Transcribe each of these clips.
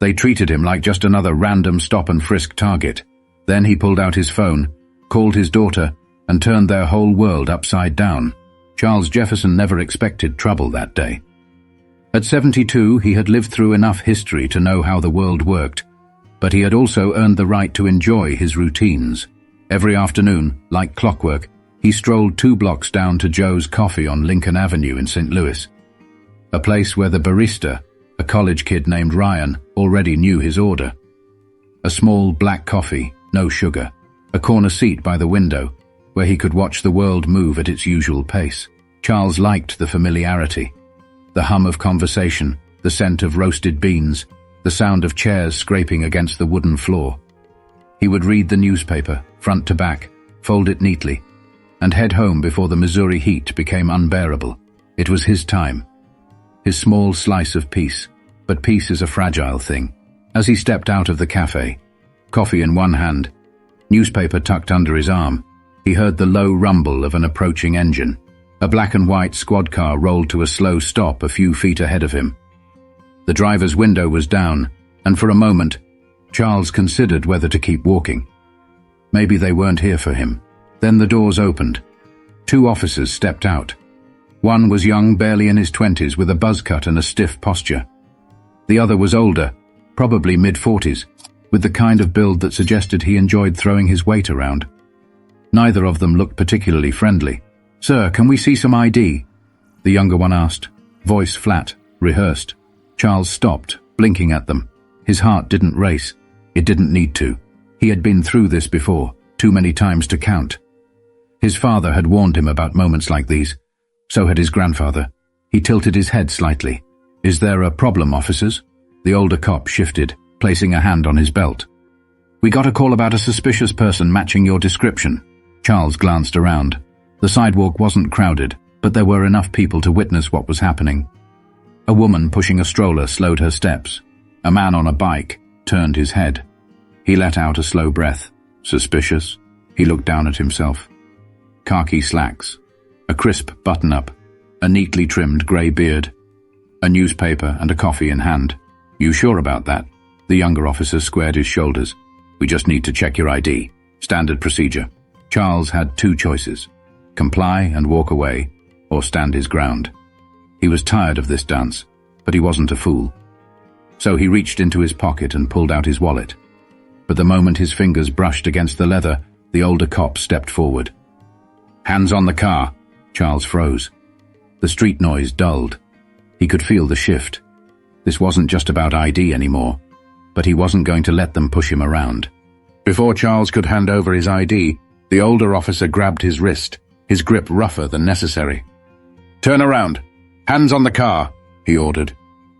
They treated him like just another random stop-and-frisk target. Then he pulled out his phone, called his daughter, and turned their whole world upside down. Charles Jefferson never expected trouble that day. At 72, he had lived through enough history to know how the world worked, but he had also earned the right to enjoy his routines. Every afternoon, like clockwork, he strolled 2 blocks down to Joe's Coffee on Lincoln Avenue in St. Louis, a place where the barista, a college kid named Ryan, already knew his order. A small black coffee, no sugar, a corner seat by the window, where he could watch the world move at its usual pace. Charles liked the familiarity, the hum of conversation, the scent of roasted beans, the sound of chairs scraping against the wooden floor. He would read the newspaper, front to back, fold it neatly, and head home before the Missouri heat became unbearable. It was his time, his small slice of peace, but peace is a fragile thing. As he stepped out of the cafe, coffee in one hand, newspaper tucked under his arm, he heard the low rumble of an approaching engine. A black and white squad car rolled to a slow stop a few feet ahead of him. The driver's window was down, and for a moment, Charles considered whether to keep walking. Maybe they weren't here for him. Then the doors opened. 2 officers stepped out. One was young, barely in his 20s, with a buzz cut and a stiff posture. The other was older, probably mid-40s, with the kind of build that suggested he enjoyed throwing his weight around. Neither of them looked particularly friendly. "Sir, can we see some ID?" the younger one asked, voice flat, rehearsed. Charles stopped, blinking at them. His heart didn't race. It didn't need to. He had been through this before, too many times to count. His father had warned him about moments like these. So had his grandfather. He tilted his head slightly. "Is there a problem, officers?" The older cop shifted, placing a hand on his belt. "We got a call about a suspicious person matching your description." Charles glanced around. The sidewalk wasn't crowded, but there were enough people to witness what was happening. A woman pushing a stroller slowed her steps. A man on a bike turned his head. He let out a slow breath. Suspicious? He looked down at himself. Khaki slacks, a crisp button-up, a neatly trimmed grey beard, a newspaper and a coffee in hand. "You sure about that?" The younger officer squared his shoulders. "We just need to check your ID. Standard procedure." Charles had 2 choices: comply and walk away, or stand his ground. He was tired of this dance, but he wasn't a fool. So he reached into his pocket and pulled out his wallet. But the moment his fingers brushed against the leather, the older cop stepped forward. "Hands on the car." Charles froze. The street noise dulled. He could feel the shift. This wasn't just about ID anymore, but he wasn't going to let them push him around. Before Charles could hand over his ID, the older officer grabbed his wrist, his grip rougher than necessary. "Turn around. Hands on the car," he ordered,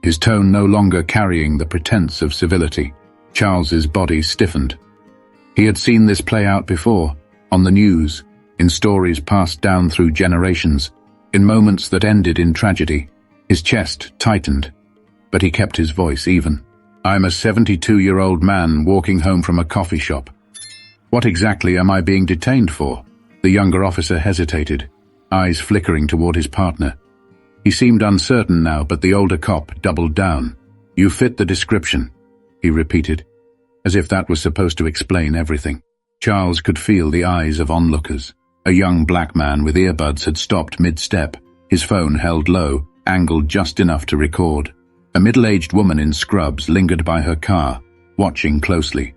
his tone no longer carrying the pretense of civility. Charles's body stiffened. He had seen this play out before, on the news, in stories passed down through generations, in moments that ended in tragedy. His chest tightened, but he kept his voice even. "I'm a 72-year-old man walking home from a coffee shop. What exactly am I being detained for?" The younger officer hesitated, eyes flickering toward his partner. He seemed uncertain now, but the older cop doubled down. "You fit the description," he repeated, as if that was supposed to explain everything. Charles could feel the eyes of onlookers. A young black man with earbuds had stopped mid-step, his phone held low, angled just enough to record. A middle-aged woman in scrubs lingered by her car, watching closely.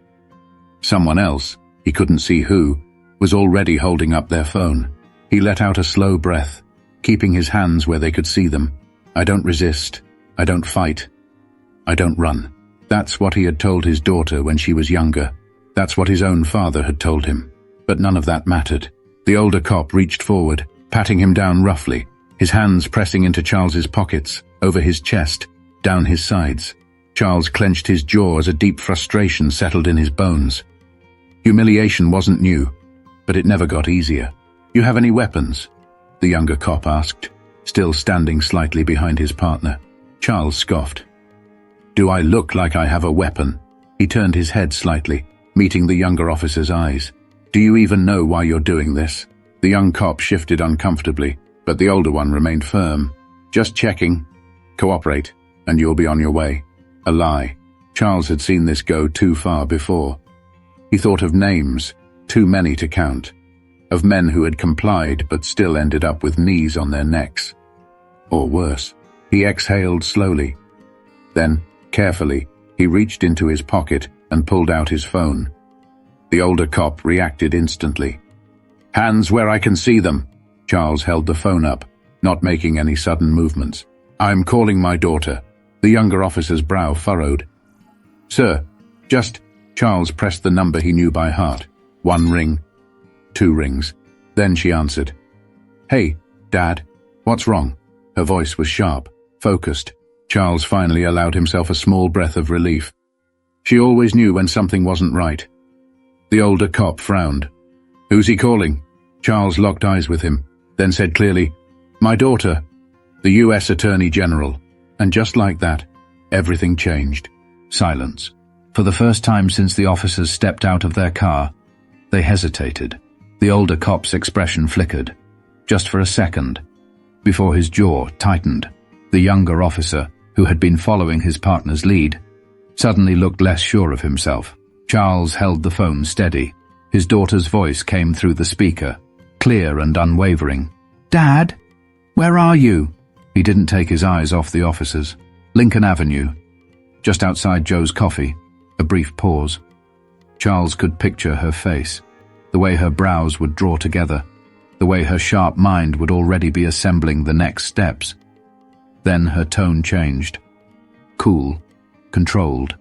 Someone else, he couldn't see who, was already holding up their phone. He let out a slow breath, keeping his hands where they could see them. "I don't resist. I don't fight. I don't run." That's what he had told his daughter when she was younger. That's what his own father had told him. But none of that mattered. The older cop reached forward, patting him down roughly, his hands pressing into Charles's pockets, over his chest, down his sides. Charles clenched his jaw as a deep frustration settled in his bones. Humiliation wasn't new, but it never got easier. "You have any weapons?" the younger cop asked, still standing slightly behind his partner. Charles scoffed. "Do I look like I have a weapon?" He turned his head slightly, meeting the younger officer's eyes. "Do you even know why you're doing this?" The young cop shifted uncomfortably, but the older one remained firm. "Just checking. Cooperate, and you'll be on your way." A lie. Charles had seen this go too far before. He thought of names, too many to count, of men who had complied but still ended up with knees on their necks. Or worse. He exhaled slowly. Then, carefully, he reached into his pocket and pulled out his phone. The older cop reacted instantly. "Hands where I can see them." Charles held the phone up, not making any sudden movements. "I'm calling my daughter." The younger officer's brow furrowed. "Sir, just—" Charles pressed the number he knew by heart. 1 ring, 2 rings. Then she answered. "Hey, Dad, what's wrong?" Her voice was sharp, focused. Charles finally allowed himself a small breath of relief. She always knew when something wasn't right. The older cop frowned. "Who's he calling?" Charles locked eyes with him, then said clearly, "My daughter, the U.S. Attorney General." And just like that, everything changed. Silence. For the first time since the officers stepped out of their car, they hesitated. The older cop's expression flickered, just for a second, before his jaw tightened. The younger officer, who had been following his partner's lead, suddenly looked less sure of himself. Charles held the phone steady. His daughter's voice came through the speaker, clear and unwavering. "Dad, where are you?" He didn't take his eyes off the officers. "Lincoln Avenue, just outside Joe's Coffee." A brief pause. Charles could picture her face, the way her brows would draw together, the way her sharp mind would already be assembling the next steps. Then her tone changed. Cool, controlled,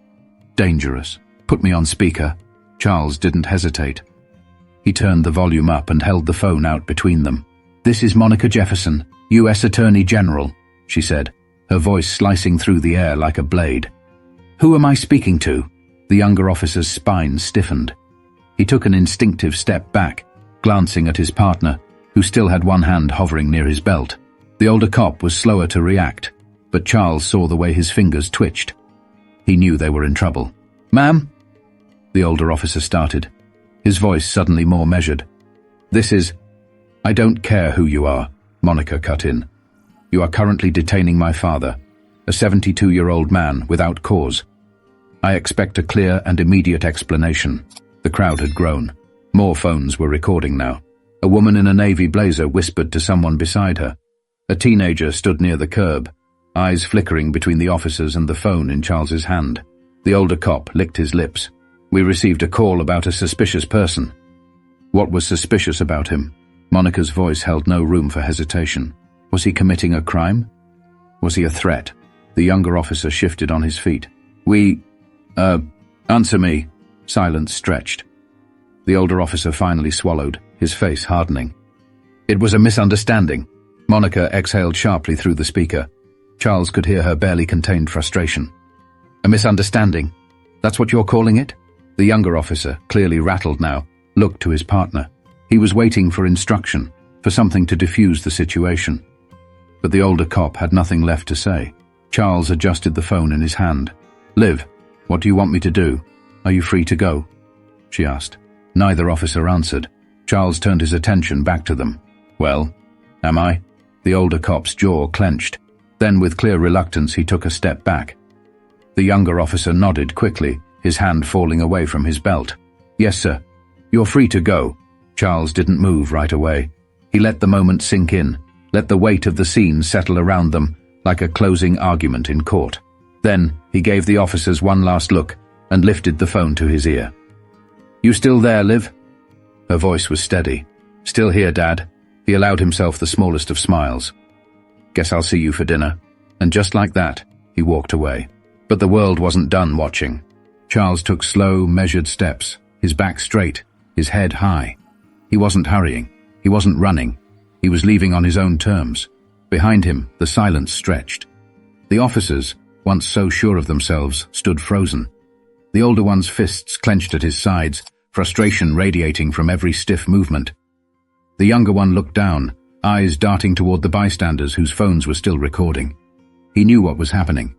dangerous. "Put me on speaker." Charles didn't hesitate. He turned the volume up and held the phone out between them. "This is Monica Jefferson, U.S. Attorney General," she said, her voice slicing through the air like a blade. "Who am I speaking to?" The younger officer's spine stiffened. He took an instinctive step back, glancing at his partner, who still had one hand hovering near his belt. The older cop was slower to react, but Charles saw the way his fingers twitched. He knew they were in trouble. "Ma'am?" The older officer started, his voice suddenly more measured. "This is—" "I don't care who you are," Monica cut in. "You are currently detaining my father, a 72-year-old man without cause. I expect a clear and immediate explanation." The crowd had grown. More phones were recording now. A woman in a navy blazer whispered to someone beside her. A teenager stood near the curb, eyes flickering between the officers and the phone in Charles's hand. The older cop licked his lips. "We received a call about a suspicious person." What was suspicious about him? Monica's voice held no room for hesitation. Was he committing a crime? Was he a threat? The younger officer shifted on his feet. Answer me." Silence stretched. The older officer finally swallowed, his face hardening. "It was a misunderstanding." Monica exhaled sharply through the speaker. Charles could hear her barely contained frustration. "A misunderstanding? That's what you're calling it?" The younger officer, clearly rattled now, looked to his partner. He was waiting for instruction, for something to diffuse the situation. But the older cop had nothing left to say. Charles adjusted the phone in his hand. "Liv, what do you want me to do? Are you free to go?" she asked. Neither officer answered. Charles turned his attention back to them. "Well, am I?" The older cop's jaw clenched. Then with clear reluctance he took a step back. The younger officer nodded quickly, his hand falling away from his belt. "Yes, sir. You're free to go." Charles didn't move right away. He let the moment sink in, let the weight of the scene settle around them like a closing argument in court. Then he gave the officers one last look and lifted the phone to his ear. "You still there, Liv?" Her voice was steady. "Still here, Dad." He allowed himself the smallest of smiles. "Guess I'll see you for dinner." And just like that, he walked away. But the world wasn't done watching. Charles took slow, measured steps, his back straight, his head high. He wasn't hurrying. He wasn't running. He was leaving on his own terms. Behind him, the silence stretched. The officers, once so sure of themselves, stood frozen. The older one's fists clenched at his sides, frustration radiating from every stiff movement. The younger one looked down, eyes darting toward the bystanders whose phones were still recording. He knew what was happening.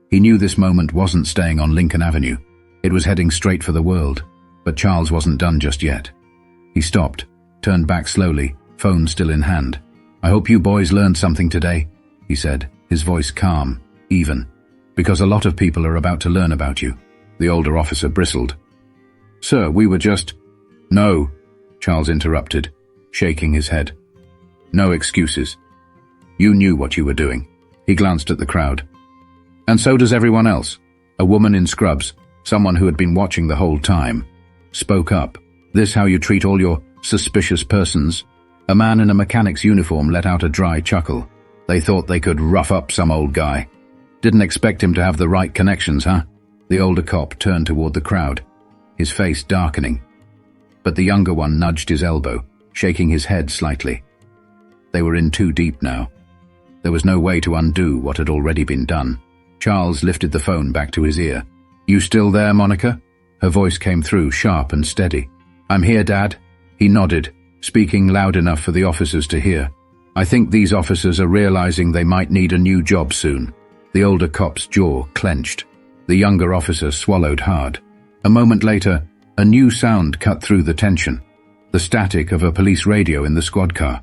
He knew this moment wasn't staying on Lincoln Avenue. It was heading straight for the world. But Charles wasn't done just yet. He stopped, turned back slowly, phone still in hand. "I hope you boys learned something today," he said, his voice calm, even. "Because a lot of people are about to learn about you." The older officer bristled. "Sir, we were just—" "No," Charles interrupted, shaking his head. "No excuses. You knew what you were doing." He glanced at the crowd. "And so does everyone else." A woman in scrubs, someone who had been watching the whole time, spoke up. "This how you treat all your suspicious persons?" A man in a mechanic's uniform let out a dry chuckle. "They thought they could rough up some old guy. Didn't expect him to have the right connections, huh?" The older cop turned toward the crowd, his face darkening. But the younger one nudged his elbow, shaking his head slightly. They were in too deep now. There was no way to undo what had already been done. Charles lifted the phone back to his ear. "You still there, Monica?" Her voice came through, sharp and steady. "I'm here, Dad." He nodded, speaking loud enough for the officers to hear. "I think these officers are realizing they might need a new job soon." The older cop's jaw clenched. The younger officer swallowed hard. A moment later, a new sound cut through the tension. The static of a police radio in the squad car.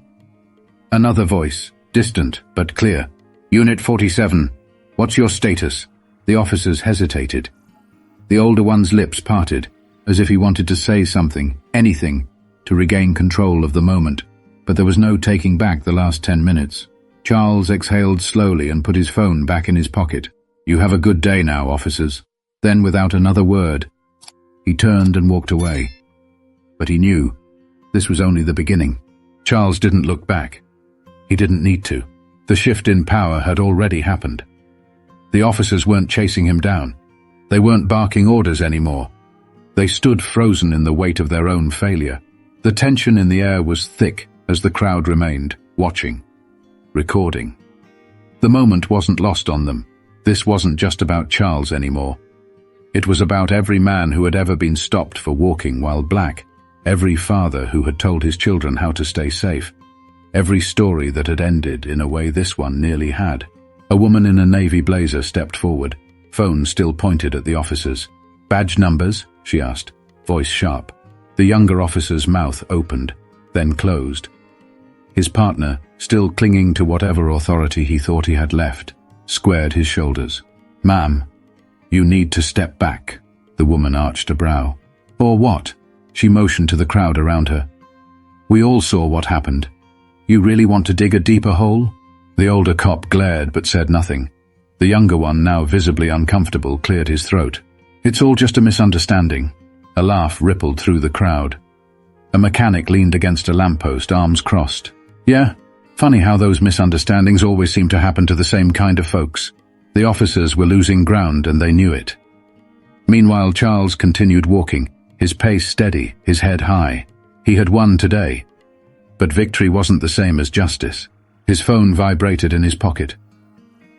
Another voice, distant but clear. "Unit 47, what's your status?" The officers hesitated. The older one's lips parted, as if he wanted to say something, anything, to regain control of the moment. But there was no taking back the last 10 minutes. Charles exhaled slowly and put his phone back in his pocket. "You have a good day now, officers." Then, without another word, he turned and walked away. But he knew this was only the beginning. Charles didn't look back. He didn't need to. The shift in power had already happened. The officers weren't chasing him down. They weren't barking orders anymore. They stood frozen in the weight of their own failure. The tension in the air was thick as the crowd remained, watching, recording. The moment wasn't lost on them. This wasn't just about Charles anymore. It was about every man who had ever been stopped for walking while black, every father who had told his children how to stay safe, every story that had ended in a way this one nearly had. A woman in a navy blazer stepped forward, phone still pointed at the officers. "Badge numbers?" she asked, voice sharp. The younger officer's mouth opened, then closed. His partner, still clinging to whatever authority he thought he had left, squared his shoulders. "Ma'am, you need to step back." The woman arched a brow. "Or what?" She motioned to the crowd around her. "We all saw what happened. You really want to dig a deeper hole?" The older cop glared but said nothing. The younger one, now visibly uncomfortable, cleared his throat. "It's all just a misunderstanding." A laugh rippled through the crowd. A mechanic leaned against a lamppost, arms crossed. "Yeah, funny how those misunderstandings always seem to happen to the same kind of folks." The officers were losing ground and they knew it. Meanwhile, Charles continued walking, his pace steady, his head high. He had won today. But victory wasn't the same as justice. His phone vibrated in his pocket.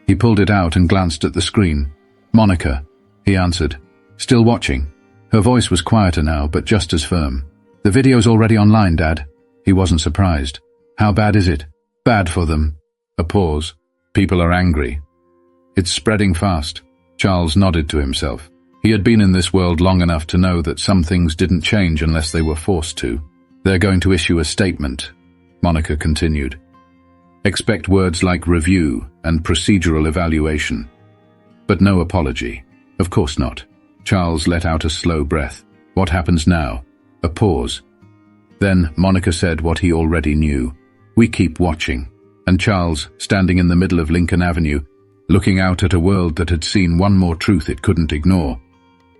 He pulled it out and glanced at the screen. "Monica," he answered. "Still watching?" Her voice was quieter now, but just as firm. "The video's already online, Dad." He wasn't surprised. "How bad is it?" "Bad for them." A pause. "People are angry." "It's spreading fast." Charles nodded to himself. He had been in this world long enough to know that some things didn't change unless they were forced to. "They're going to issue a statement," Monica continued. "Expect words like review and procedural evaluation. But no apology. Of course not." Charles let out a slow breath. "What happens now?" A pause. Then Monica said what he already knew. "We keep watching." And Charles, standing in the middle of Lincoln Avenue, looking out at a world that had seen one more truth it couldn't ignore,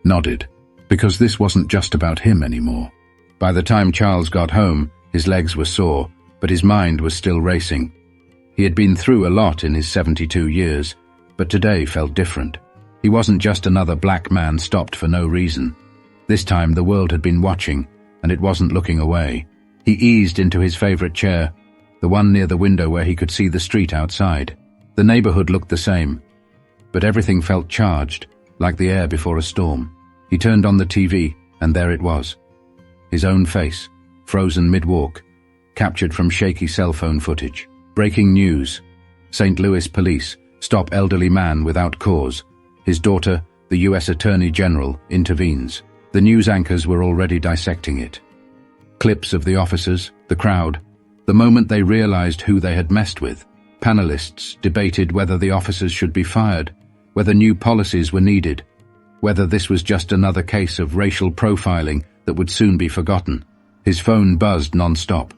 nodded, because this wasn't just about him anymore. By the time Charles got home, his legs were sore, but his mind was still racing. He had been through a lot in his 72 years, but today felt different. He wasn't just another black man stopped for no reason. This time the world had been watching, and it wasn't looking away. He eased into his favorite chair, the one near the window where he could see the street outside. The neighborhood looked the same, but everything felt charged, like the air before a storm. He turned on the TV, and there it was. His own face, frozen mid-walk, captured from shaky cell phone footage. Breaking news. St. Louis police stop elderly man without cause. His daughter, the U.S. Attorney General, intervenes. The news anchors were already dissecting it. Clips of the officers, the crowd, the moment they realized who they had messed with. Panelists debated whether the officers should be fired, whether new policies were needed. whether this was just another case of racial profiling that would soon be forgotten. His phone buzzed non-stop.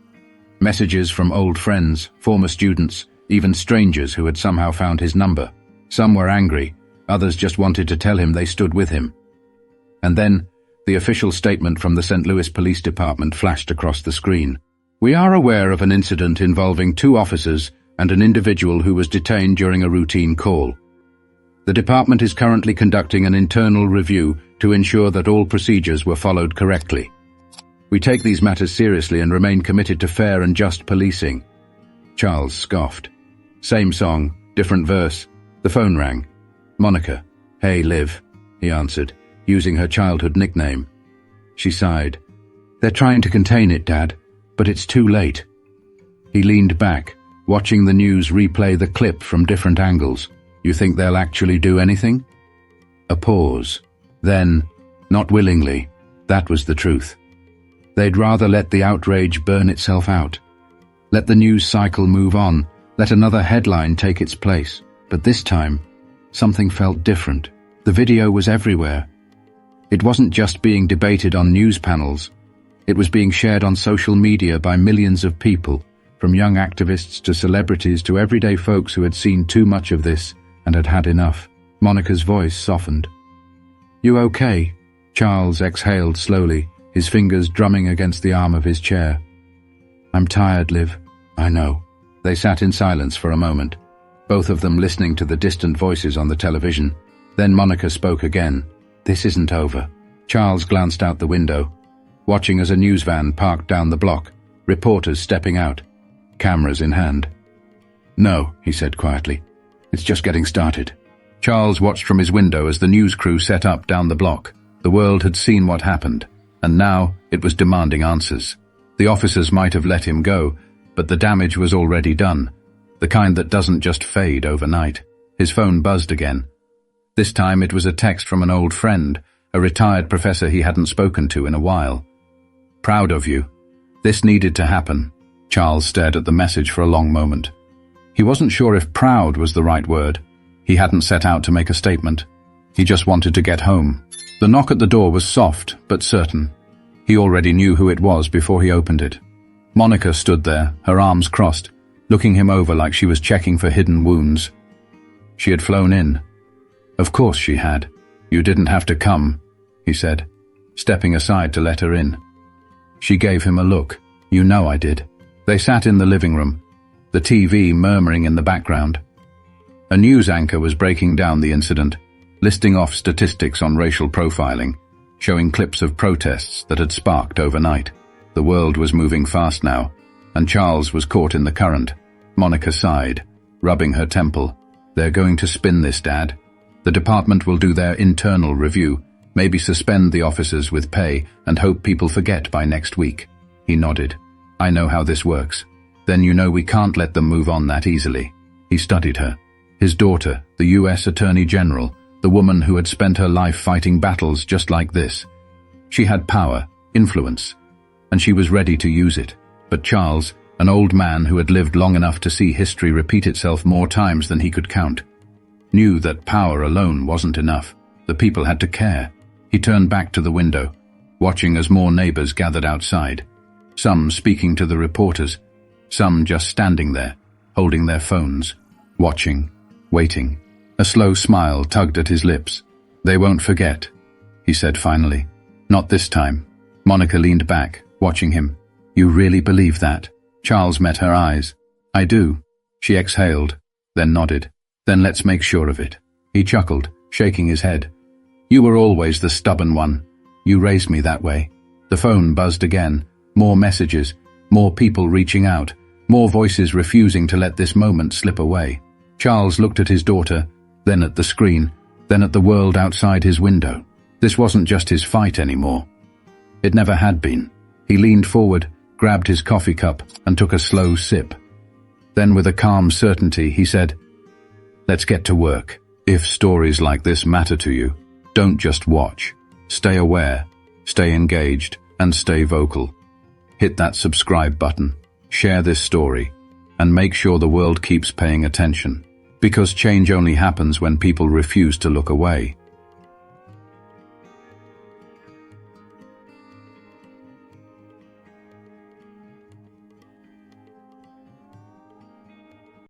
Messages from old friends, former students, even strangers who had somehow found his number. Some were angry, others just wanted to tell him they stood with him. And then, the official statement from the St. Louis Police Department flashed across the screen. "We are aware of an incident involving 2 officers and an individual who was detained during a routine call. The department is currently conducting an internal review to ensure that all procedures were followed correctly. We take these matters seriously and remain committed to fair and just policing." Charles scoffed. Same song, different verse. The phone rang. "Monica." "Hey, Liv," he answered, using her childhood nickname. She sighed. "They're trying to contain it, Dad, but it's too late." He leaned back, watching the news replay the clip from different angles. "You think they'll actually do anything?" A pause. Then, not willingly, that was the truth. They'd rather let the outrage burn itself out. Let the news cycle move on, let another headline take its place. But this time, something felt different. The video was everywhere. It wasn't just being debated on news panels. It was being shared on social media by millions of people, from young activists to celebrities to everyday folks who had seen too much of this and had had enough. Monica's voice softened. "You okay?" Charles exhaled slowly, his fingers drumming against the arm of his chair. "I'm tired, Liv." "I know." They sat in silence for a moment, both of them listening to the distant voices on the television. Then Monica spoke again. "This isn't over." Charles glanced out the window, watching as a news van parked down the block, reporters stepping out, cameras in hand. "No," he said quietly. "It's just getting started." Charles watched from his window as the news crew set up down the block. The world had seen what happened, and now it was demanding answers. The officers might have let him go, but the damage was already done, the kind that doesn't just fade overnight. His phone buzzed again. This time it was a text from an old friend, a retired professor he hadn't spoken to in a while. "Proud of you. This needed to happen." Charles stared at the message for a long moment. He wasn't sure if proud was the right word. He hadn't set out to make a statement. He just wanted to get home. The knock at the door was soft, but certain. He already knew who it was before he opened it. Monica stood there, her arms crossed, looking him over like she was checking for hidden wounds. She had flown in. Of course she had. "You didn't have to come," he said, stepping aside to let her in. She gave him a look. "You know I did." They sat in the living room, the TV murmuring in the background. A news anchor was breaking down the incident, listing off statistics on racial profiling, showing clips of protests that had sparked overnight. The world was moving fast now, and Charles was caught in the current. Monica sighed, rubbing her temple. "They're going to spin this, Dad. The department will do their internal review, maybe suspend the officers with pay, and hope people forget by next week." He nodded. "I know how this works." "Then you know we can't let them move on that easily." He studied her. His daughter, the U.S. Attorney General, the woman who had spent her life fighting battles just like this. She had power, influence, and she was ready to use it. But Charles, an old man who had lived long enough to see history repeat itself more times than he could count, knew that power alone wasn't enough. The people had to care. He turned back to the window, watching as more neighbors gathered outside, some speaking to the reporters, some just standing there, holding their phones, watching, waiting. A slow smile tugged at his lips. "They won't forget," he said finally. "Not this time." Monica leaned back, watching him. "You really believe that?" Charles met her eyes. "I do." She exhaled, then nodded. "Then let's make sure of it." He chuckled, shaking his head. "You were always the stubborn one. You raised me that way." The phone buzzed again. More messages, more people reaching out, more voices refusing to let this moment slip away. Charles looked at his daughter, then at the screen, then at the world outside his window. This wasn't just his fight anymore. It never had been. He leaned forward, grabbed his coffee cup, and took a slow sip. Then with a calm certainty, he said, "Let's get to work. If stories like this matter to you, don't just watch. Stay aware, stay engaged, and stay vocal. Hit that subscribe button, share this story, and make sure the world keeps paying attention. Because change only happens when people refuse to look away."